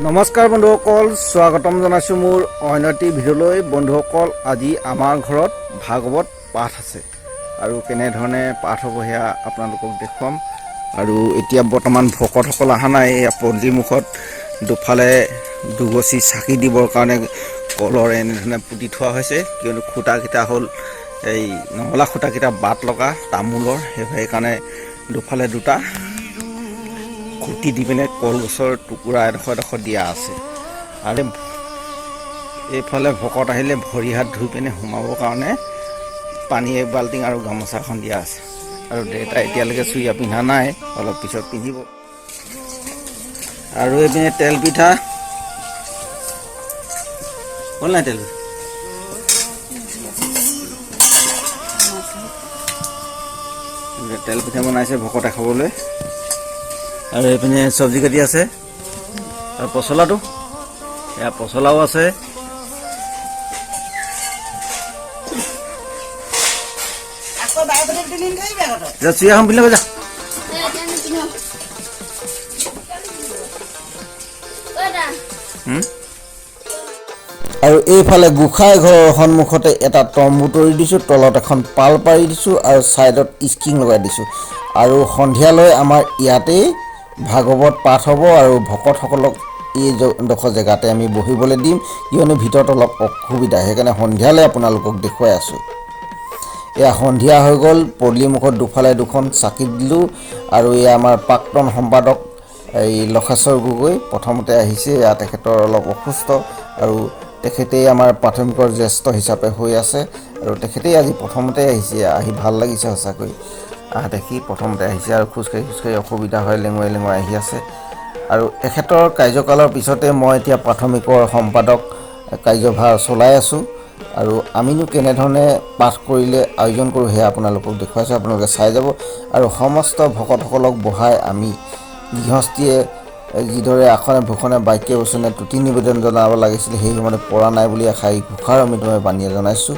নমস্কাৰ বন্ধুসকল, স্বাগতম জনাইছোঁ মোৰ অন্য এটি ভিডিঅ'লৈ। বন্ধুসকল, আজি আমাৰ ঘৰত ভাগৱত পাঠ আছে আৰু কেনেধৰণে পাঠ হ'ব সেয়া আপোনালোকক দেখুৱাম। আৰু এতিয়া বৰ্তমান ভকতসকল অহা নাই। পদূলিৰ মুখত দুফালে দুগছি চাকি দিবৰ কাৰণে কলৰ এনেধৰণে পুতি থোৱা হৈছে, কিয়নো খুঁটাকেইটা হ'ল এই নঙলা খুঁটাকেইটা বাট লগা তামোলৰ, সেইকাৰণে দুফালে দুটা খুঁটি দি পিনে কলগছৰ টুকুৰা এডোখৰ দিয়া আছে। আৰু এইফালে ভকত আহিলে ভৰি হাত ধুই পিনে সোমাবৰ কাৰণে পানী এক বাল্টিং আৰু গামোচাখন দিয়া আছে। আৰু দেউতা এতিয়ালৈকে চুৰিয়া পিন্ধা নাই, অলপ পিছত পিন্ধিব। আৰু এইপিনে তেল পিঠা হ'ল নাই? তেল পিঠা বনাইছে ভকতে খাবলৈ। আৰু এইপিনে চব্জি কাটি আছে আৰু পচলাটো, এয়া পচলাও আছে। চুৰিয়াখন পিন্ধি ল'ব যা। আৰু এইফালে গোসাঁই ঘৰৰ সন্মুখতে এটা তম্বু তৰি দিছোঁ, তলত এখন পাল পাৰি দিছোঁ আৰু ছাইডত স্কিং লগাই দিছোঁ। আৰু সন্ধিয়ালৈ আমাৰ ইয়াতেই ভাগৱত পাঠ হ'ব আৰু ভকতসকলক এইডোখৰ জেগাতে আমি বহিবলৈ দিম, কিয়নো ভিতৰত অলপ অসুবিধা, সেইকাৰণে সন্ধিয়ালৈ আপোনালোকক দেখুৱাই আছোঁ। এয়া সন্ধিয়া হৈ গ'ল, পদূলিৰ মুখত দুফালে দুখন চাকি দিলোঁ। আৰু এয়া আমাৰ প্ৰাক্তন সম্পাদক এই লক্ষেশ্বৰ গগৈ প্ৰথমতে আহিছে। এয়া তেখেতৰ অলপ অসুস্থ আৰু তেখেতেই আমাৰ প্ৰাথমিকৰ জ্যেষ্ঠ হিচাপে হৈ আছে আৰু তেখেতেই আজি প্ৰথমতে আহিছে। আহি ভাল লাগিছে সঁচাকৈ, দেখি প্ৰথমতে আহিছে আৰু খোজকাঢ়ি অসুবিধা হয়, লেঙুৱাই আহি আছে। আৰু এখেতৰ কাৰ্যকালৰ পিছতে মই এতিয়া প্ৰাথমিকৰ সম্পাদক কাৰ্যভাৰ চলাই আছোঁ। আৰু আমিনো কেনেধৰণে পাঠ কৰিলে আয়োজন কৰোঁ সেয়া আপোনালোকক দেখুৱাইছোঁ, আপোনালোকে চাই যাব। আৰু সমস্ত ভকতসকলক বহাই আমি গৃহস্থীয়ে যিদৰে আসনে ভূষণে বাক্যে বচনে তুতি নিবেদন জনাব লাগিছিল, সেই সময়তে পৰা নাই বুলি এষাৰি ঘোষাৰ আমি তোমাক বানিয়ে জনাইছোঁ।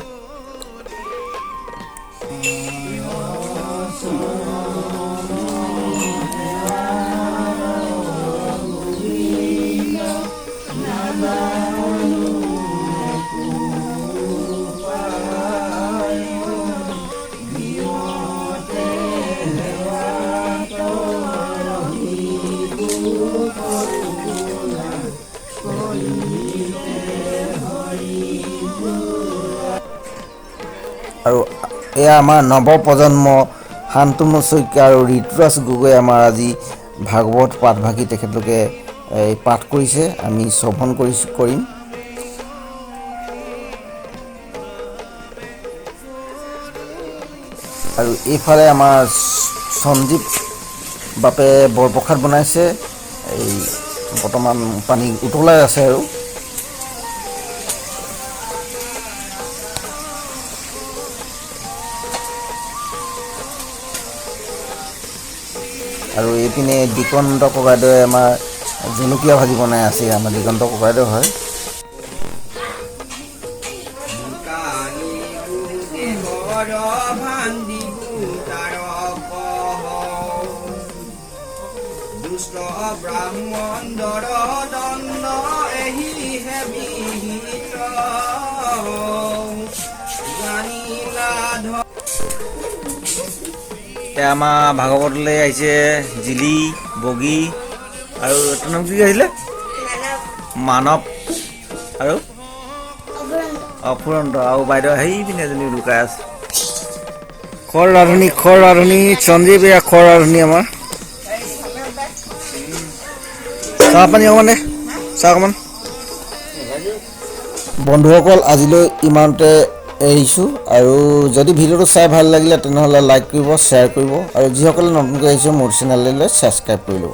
আৰু এয়া আমাৰ নৱপ্ৰজন্ম শান্তনু শইকীয়া আৰু ঋতুৰাজ গগৈ আমাৰ আজি ভাগৱত পাঠভাগী তেখেতলোকে এই পাঠ কৰিছে, আমি শ্ৰৱণ কৰিম। আৰু এইফালে আমাৰ সঞ্জীৱ বাপে বৰপ্ৰসাদ বনাইছে, এই বৰ্তমান পানী উতলাই আছে। আৰু এইপিনে দিগন্ত ককাইদেৱে আমাৰ জলকীয়া ভাজি বনাই আছে। আমাৰ দিগন্ত ককাইদেউ হয়। এতিয়া আমাৰ ভাগৱতলৈ আহিছে জিলি, বগী আৰু এইটো নাম কি আহিলে? মানৱ আৰু অফুৰন্ত। আৰু বাইদেউ আহি পিনে এজনী লুকাই আছে। খৰ ৰাধনী সঞ্জীৱ, এয়া খৰ ৰাধনী আমাৰ। চাহ পানী অকণমান দে, চাহ অকণমান। বন্ধুসকল, আজিলৈ ইমানতে এৰিছোঁ। আৰু যদি ভিডিঅ'টো চাই ভাল লাগিলে তেনেহ'লে লাইক কৰিব, শ্বেয়াৰ কৰিব, আৰু যিসকলে নতুনকৈ আহিছে মোৰ চেনেললৈ ছাবস্ক্ৰাইব কৰি ল'ব।